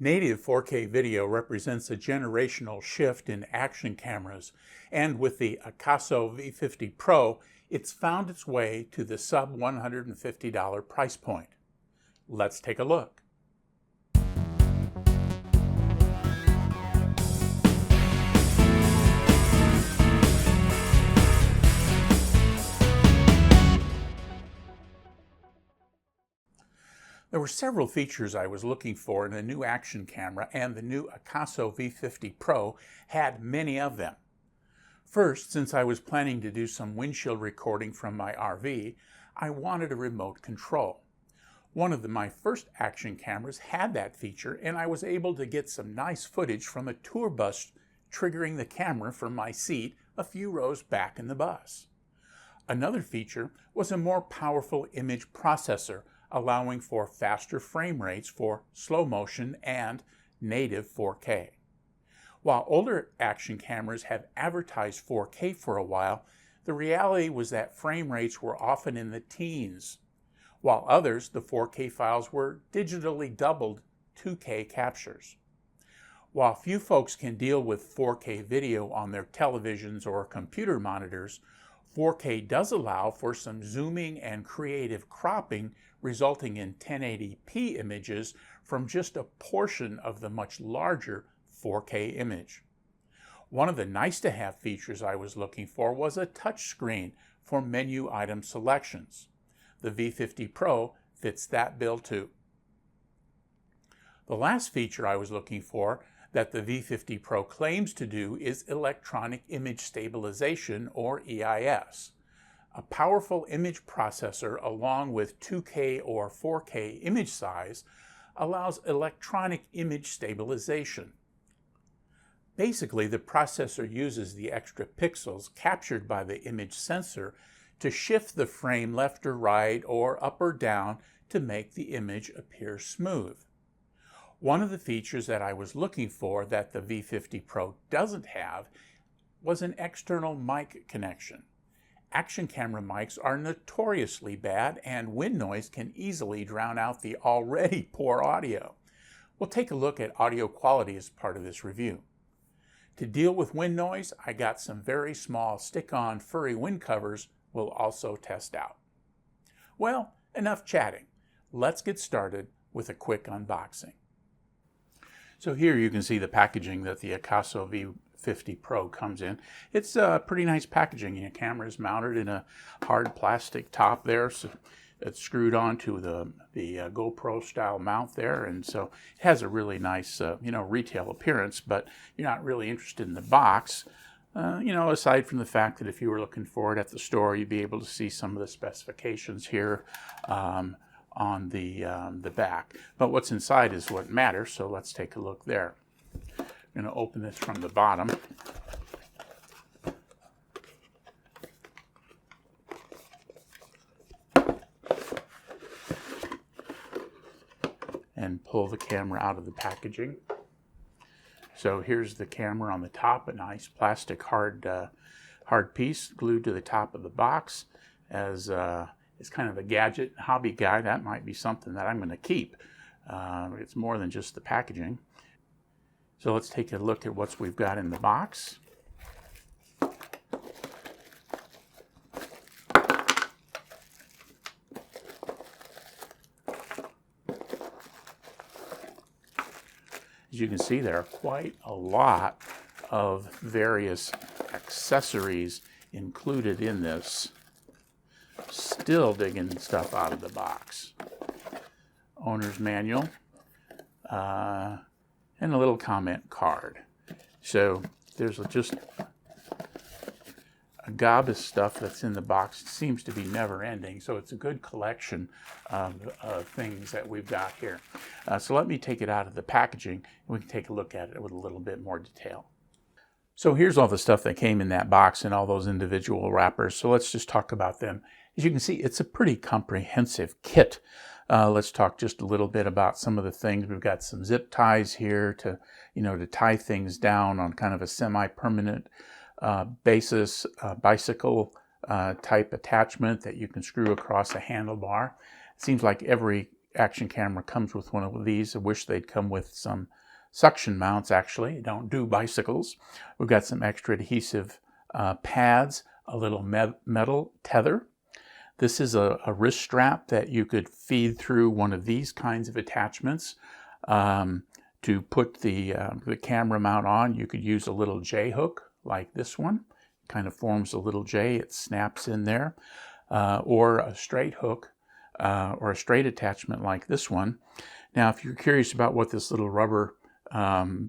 Native 4K video represents a generational shift in action cameras, and with the AKASO V50 Pro, it's found its way to the sub $150 price point. Let's take a look. There were several features I was looking for in a new action camera, and the new AKASO V50 Pro had many of them. First, since I was planning to do some windshield recording from my RV, I wanted a remote control. One of my first action cameras had that feature, and I was able to get some nice footage from a tour bus triggering the camera from my seat a few rows back in the bus. Another feature was a more powerful image processor, allowing for faster frame rates for slow motion and native 4K. While older action cameras have advertised 4K for a while, the reality was that frame rates were often in the teens, while others, the 4K files were digitally doubled 2K captures. While few folks can deal with 4K video on their televisions or computer monitors, 4K does allow for some zooming and creative cropping, resulting in 1080p images from just a portion of the much larger 4K image. One of the nice-to-have features I was looking for was a touchscreen for menu item selections. The V50 Pro fits that bill too. The last feature I was looking for that the V50 Pro claims to do is electronic image stabilization, or EIS. A powerful image processor along with 2K or 4K image size allows electronic image stabilization. Basically, the processor uses the extra pixels captured by the image sensor to shift the frame left or right or up or down to make the image appear smooth. One of the features that I was looking for that the V50 Pro doesn't have was an external mic connection. Action camera mics are notoriously bad, and wind noise can easily drown out the already poor audio. We'll take a look at audio quality as part of this review. To deal with wind noise, I got some very small stick-on Furry wind covers we'll also test out. Well, enough chatting. Let's get started with a quick unboxing. So here you can see the packaging that the AKASO V50 Pro comes in. It's pretty nice packaging. The camera is mounted in a hard plastic top there, so it's screwed onto the GoPro style mount there, and so it has a really nice retail appearance, but you're not really interested in the box. Aside from the fact that if you were looking for it at the store, you'd be able to see some of the specifications here on the back. But what's inside is what matters, so let's take a look there. I'm going to open this from the bottom. And pull the camera out of the packaging. So here's the camera on the top, a nice plastic hard piece glued to the top of the box. As it's kind of a gadget hobby guy, that might be something that I'm going to keep. It's more than just the packaging. So let's take a look at what we've got in the box. As you can see, there are quite a lot of various accessories included in this. Still digging stuff out of the box. Owner's manual and a little comment card. So there's just a gob of stuff that's in the box. It seems to be never ending, so it's a good collection of things that we've got here. So let me take it out of the packaging and we can take a look at it with a little bit more detail. So here's all the stuff that came in that box and all those individual wrappers. So let's just talk about them. As you can see, it's a pretty comprehensive kit. Let's talk just a little bit about some of the things. We've got some zip ties here to tie things down on kind of a semi-permanent basis, bicycle type attachment that you can screw across a handlebar. It seems like every action camera comes with one of these. I wish they'd come with some suction mounts, actually. Don't do bicycles. We've got some extra adhesive pads, a little metal tether. This is a wrist strap that you could feed through one of these kinds of attachments. To put the camera mount on, you could use a little J-hook like this one. It kind of forms a little J. It snaps in there. Or a straight hook or a straight attachment like this one. Now, if you're curious about what this little rubber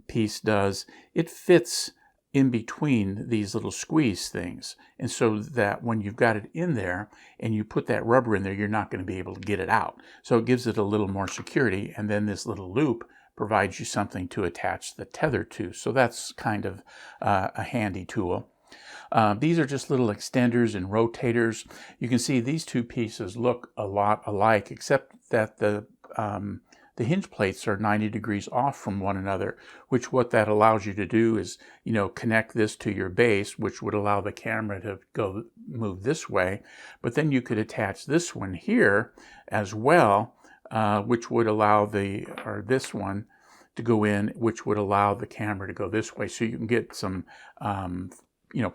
piece does, it fits in between these little squeeze things. And so that when you've got it in there and you put that rubber in there, you're not going to be able to get it out. So it gives it a little more security. And then this little loop provides you something to attach the tether to. So that's kind of a handy tool. These are just little extenders and rotators. You can see these two pieces look a lot alike, except that the hinge plates are 90 degrees off from one another, which what that allows you to do is, connect this to your base, which would allow the camera to move this way. But then you could attach this one here as well, which would allow this one to go in, which would allow the camera to go this way. So you can get some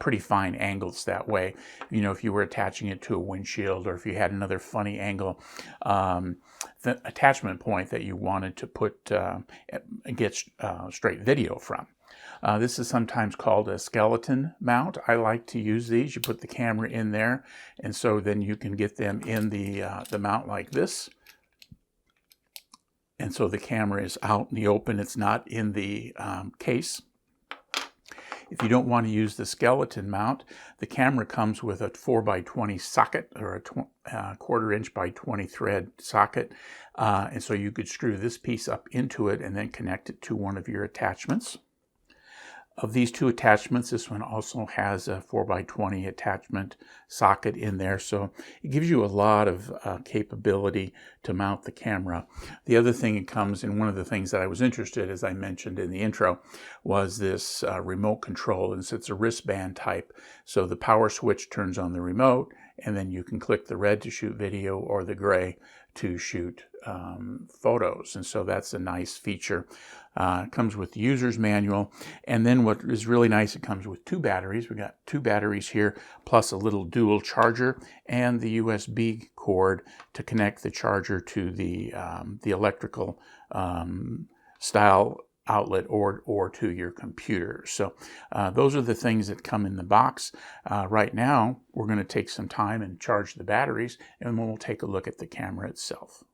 pretty fine angles that way. If you were attaching it to a windshield, or if you had another funny angle, the attachment point that you wanted to get straight video from. This is sometimes called a skeleton mount. I like to use these. You put the camera in there, and so then you can get them in the mount like this. And so the camera is out in the open. It's not in the case. If you don't want to use the skeleton mount, the camera comes with a 4x20 socket, or a 1/4 inch by 20 thread socket. And so you could screw this piece up into it and then connect it to one of your attachments. Of these two attachments, this one also has a 4x20 attachment socket in there, so it gives you a lot of capability to mount the camera. The other thing it comes in, one of the things that I was interested, as I mentioned in the intro, was this remote control, and so it's a wristband type. So the power switch turns on the remote, and then you can click the red to shoot video or the gray to shoot photos. And so that's a nice feature. It comes with the user's manual. And then what is really nice, it comes with two batteries. We got two batteries here, plus a little dual charger and the USB cord to connect the charger to the electrical style outlet or to your computer. So those are the things that come in the box. Right now, we're going to take some time and charge the batteries, and then we'll take a look at the camera itself.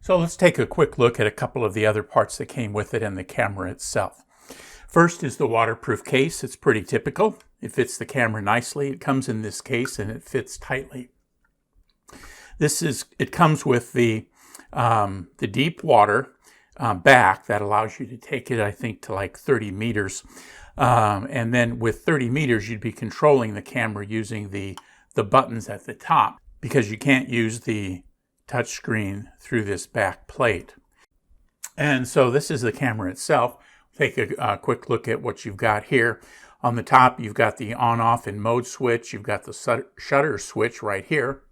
So let's take a quick look at a couple of the other parts that came with it and the camera itself. First is the waterproof case. It's pretty typical. It fits the camera nicely. It comes in this case and it fits tightly. It comes with the deep water back that allows you to take it, I think, to like 30 meters. And then with 30 meters, you'd be controlling the camera using the buttons at the top, because you can't use the touch screen through this back plate. And so this is the camera itself. Take a quick look at what you've got here. On the top, you've got the on-off and mode switch. You've got the shutter switch right here.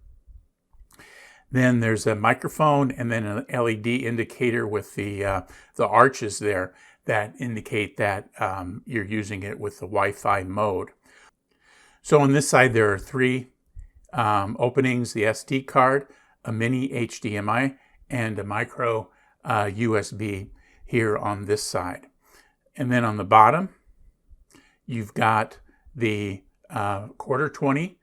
Then there's a microphone and then an LED indicator with the arches there that indicate that you're using it with the Wi-Fi mode. So on this side, there are three openings: the SD card, a mini HDMI, and a micro USB here on this side. And then on the bottom, you've got the 1/4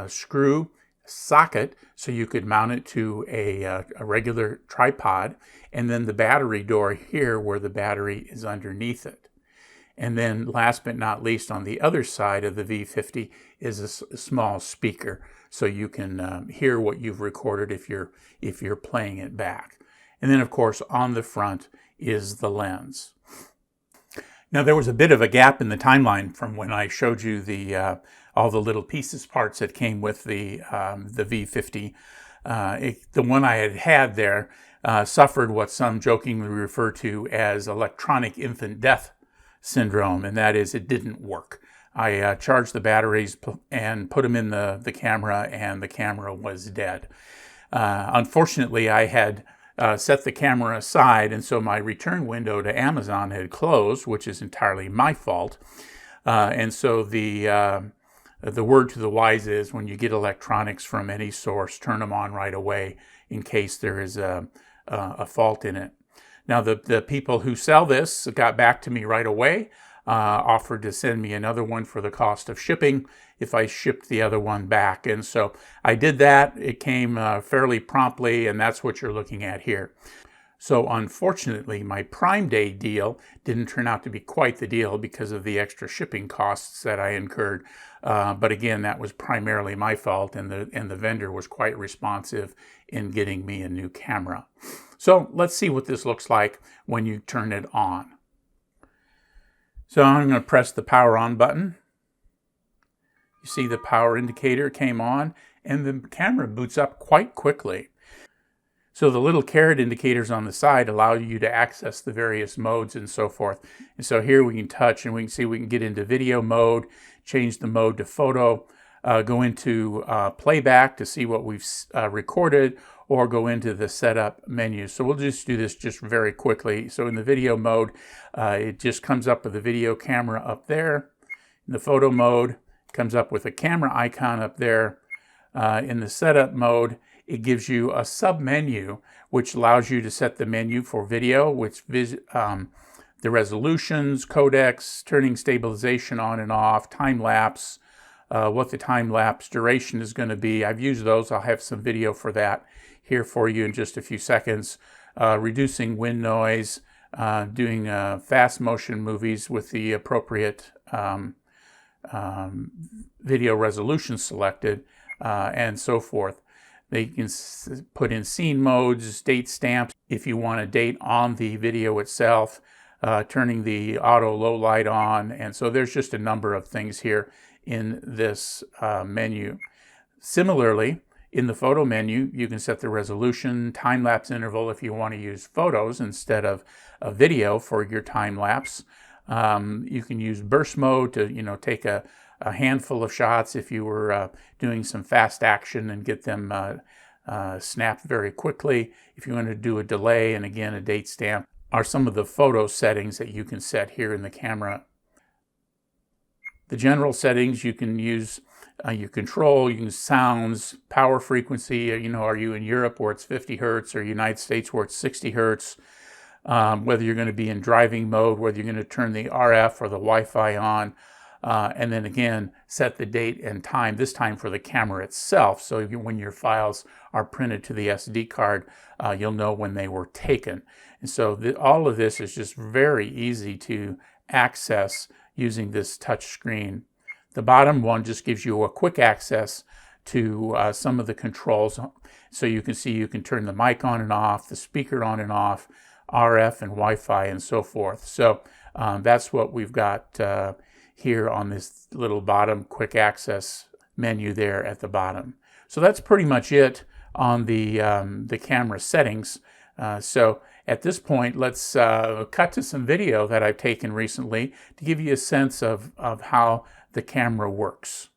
screw socket, so you could mount it to a regular tripod, and then the battery door here where the battery is underneath it. And then last but not least, on the other side of the V50 is a small speaker, so you can hear what you've recorded if you're playing it back. And then of course on the front is the lens. Now there was a bit of a gap in the timeline from when I showed you all the little parts that came with the V50. The one I had there suffered what some jokingly refer to as electronic infant death syndrome, and that is it didn't work. I charged the batteries and put them in the camera, and the camera was dead. Unfortunately, I had set the camera aside, and so my return window to Amazon had closed, which is entirely my fault. And so the word to the wise is, when you get electronics from any source, turn them on right away in case there is a fault in it. Now, the people who sell this got back to me right away, offered to send me another one for the cost of shipping if I shipped the other one back. And so I did that. It came fairly promptly, and that's what you're looking at here. So unfortunately, my Prime Day deal didn't turn out to be quite the deal because of the extra shipping costs that I incurred. But again, that was primarily my fault, and the vendor was quite responsive in getting me a new camera. So let's see what this looks like when you turn it on. So I'm going to press the power on button. You see the power indicator came on, and the camera boots up quite quickly. So the little caret indicators on the side allow you to access the various modes and so forth. And so here we can touch, and we can see we can get into video mode, change the mode to photo, go into playback to see what we've recorded, or go into the setup menu. So we'll just do this just very quickly. So in the video mode, it just comes up with the video camera up there. In the photo mode, it comes up with a camera icon up there. In the setup mode, it gives you a sub-menu, which allows you to set the menu for video, which the resolutions, codecs, turning stabilization on and off, time-lapse, what the time-lapse duration is going to be. I've used those. I'll have some video for that here for you in just a few seconds. Reducing wind noise, doing fast motion movies with the appropriate video resolution selected, and so forth. They can put in scene modes, date stamps if you want a date on the video itself, turning the auto low light on. And so there's just a number of things here in this menu. Similarly, in the photo menu, you can set the resolution, time-lapse interval if you want to use photos instead of a video for your time-lapse. You can use burst mode to, take a handful of shots if you were doing some fast action and get them snapped very quickly. If you want to do a delay and again a date stamp, are some of the photo settings that you can set here in the camera. The general settings you can use, you control, you can use sounds, power frequency, are you in Europe where it's 50 hertz or United States where it's 60 hertz, whether you're going to be in driving mode, whether you're going to turn the RF or the Wi-Fi on, and then again, set the date and time, this time for the camera itself. So when your files are printed to the SD card, you'll know when they were taken. And so all of this is just very easy to access using this touch screen. The bottom one just gives you a quick access to some of the controls. So you can see you can turn the mic on and off, the speaker on and off, RF and Wi-Fi and so forth. So that's what we've got here on this little bottom quick access menu there at the bottom. So that's pretty much it on the camera settings. So at this point, let's cut to some video that I've taken recently to give you a sense of how the camera works.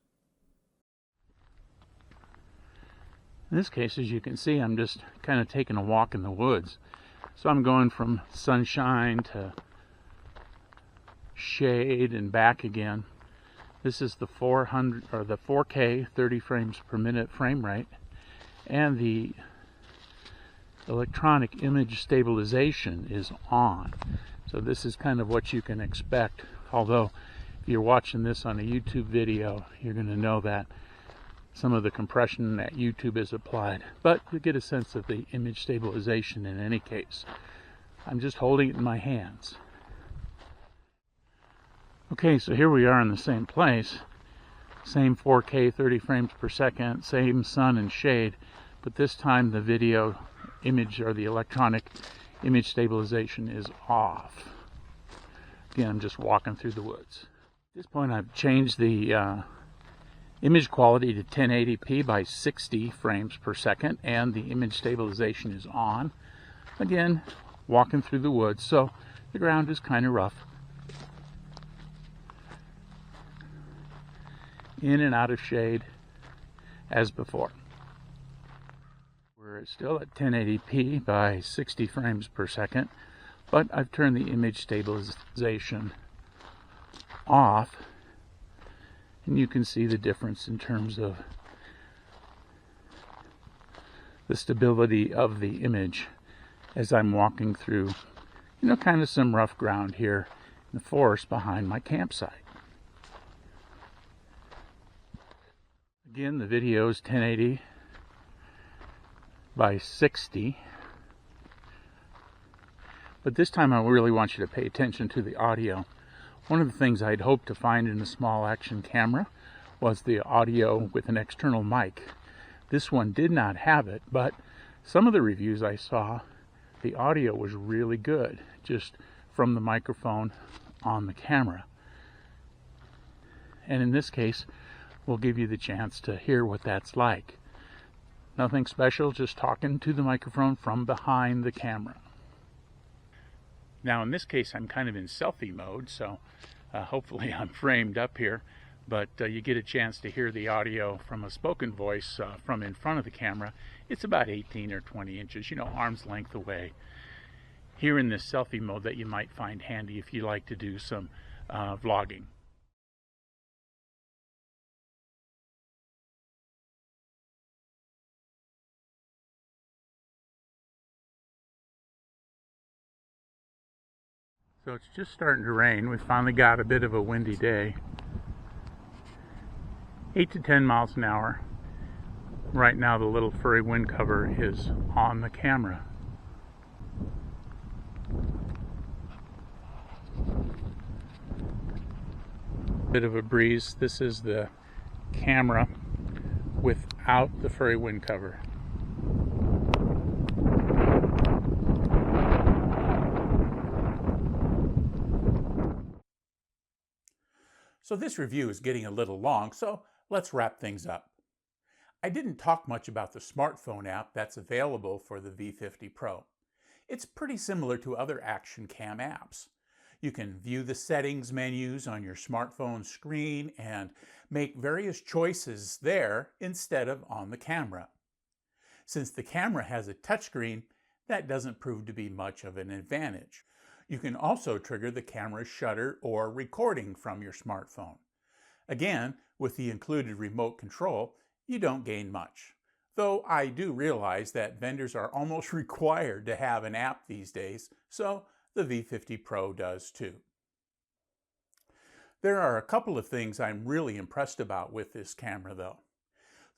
In this case, as you can see, I'm just kind of taking a walk in the woods. So I'm going from sunshine to shade and back again. This is the 4K 30 frames per minute frame rate, and the electronic image stabilization is on. So this is kind of what you can expect, although if you're watching this on a YouTube video, you're going to know that some of the compression that YouTube has applied, but you get a sense of the image stabilization in any case. I'm just holding it in my hands. Okay, so here we are in the same place, same 4K 30 frames per second, same sun and shade, but this time the video image or the electronic image stabilization is off. Again, I'm just walking through the woods. At this point I've changed the image quality to 1080p by 60 frames per second, and the image stabilization is on. Again, walking through the woods, so the ground is kind of rough. In and out of shade as before. We're still at 1080p by 60 frames per second, but I've turned the image stabilization off, and you can see the difference in terms of the stability of the image as I'm walking through, kind of some rough ground here in the forest behind my campsite. Again, the video is 1080 by 60, but this time I really want you to pay attention to the audio. One of the things I'd hoped to find in a small action camera was the audio with an external mic. This one did not have it, but some of the reviews I saw, the audio was really good, just from the microphone on the camera. And in this case, we'll give you the chance to hear what that's like. Nothing special, just talking to the microphone from behind the camera. Now in this case, I'm kind of in selfie mode, so hopefully I'm framed up here, but you get a chance to hear the audio from a spoken voice from in front of the camera. It's about 18 or 20 inches, arm's length away. Here in this selfie mode that you might find handy if you like to do some vlogging. So it's just starting to rain. We finally got a bit of a windy day. 8 to 10 miles an hour. Right now the little furry wind cover is on the camera. Bit of a breeze. This is the camera without the furry wind cover. So this review is getting a little long, so let's wrap things up. I didn't talk much about the smartphone app that's available for the V50 Pro. It's pretty similar to other action cam apps. You can view the settings menus on your smartphone screen and make various choices there instead of on the camera. Since the camera has a touchscreen, that doesn't prove to be much of an advantage. You can also trigger the camera's shutter or recording from your smartphone. Again, with the included remote control, you don't gain much. Though I do realize that vendors are almost required to have an app these days, so the V50 Pro does too. There are a couple of things I'm really impressed about with this camera though.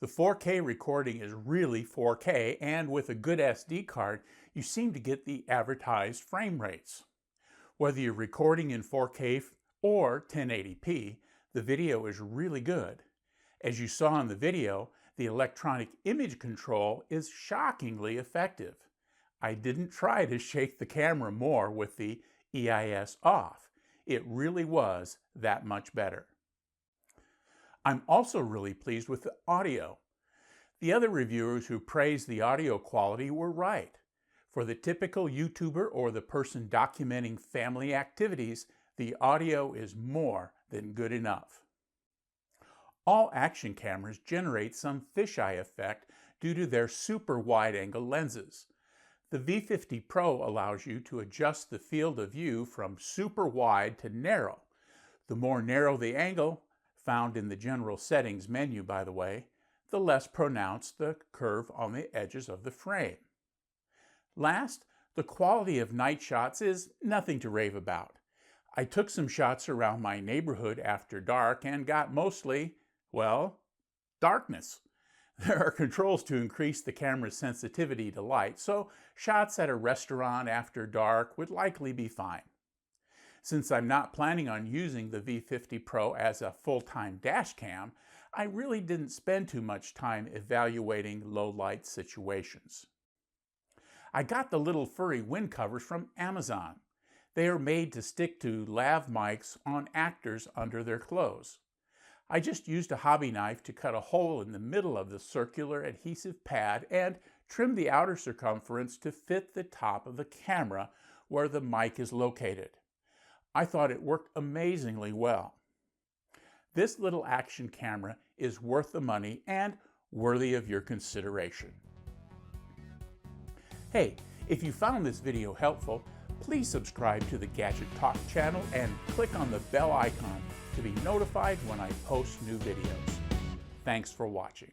The 4K recording is really 4K, and with a good SD card, you seem to get the advertised frame rates. Whether you're recording in 4K or 1080p, the video is really good. As you saw in the video, the electronic image control is shockingly effective. I didn't try to shake the camera more with the EIS off. It really was that much better. I'm also really pleased with the audio. The other reviewers who praised the audio quality were right. For the typical YouTuber or the person documenting family activities, the audio is more than good enough. All action cameras generate some fisheye effect due to their super wide-angle lenses. The V50 Pro allows you to adjust the field of view from super wide to narrow. The more narrow the angle, found in the general settings menu by the way, the less pronounced the curve on the edges of the frame. Last, the quality of night shots is nothing to rave about. I took some shots around my neighborhood after dark and got mostly, well, darkness. There are controls to increase the camera's sensitivity to light, so shots at a restaurant after dark would likely be fine. Since I'm not planning on using the V50 Pro as a full-time dash cam, I really didn't spend too much time evaluating low-light situations. I got the little furry wind covers from Amazon. They are made to stick to lav mics on actors under their clothes. I just used a hobby knife to cut a hole in the middle of the circular adhesive pad and trim the outer circumference to fit the top of the camera where the mic is located. I thought it worked amazingly well. This little action camera is worth the money and worthy of your consideration. Hey, if you found this video helpful, please subscribe to the Gadget Talk channel and click on the bell icon to be notified when I post new videos. Thanks for watching.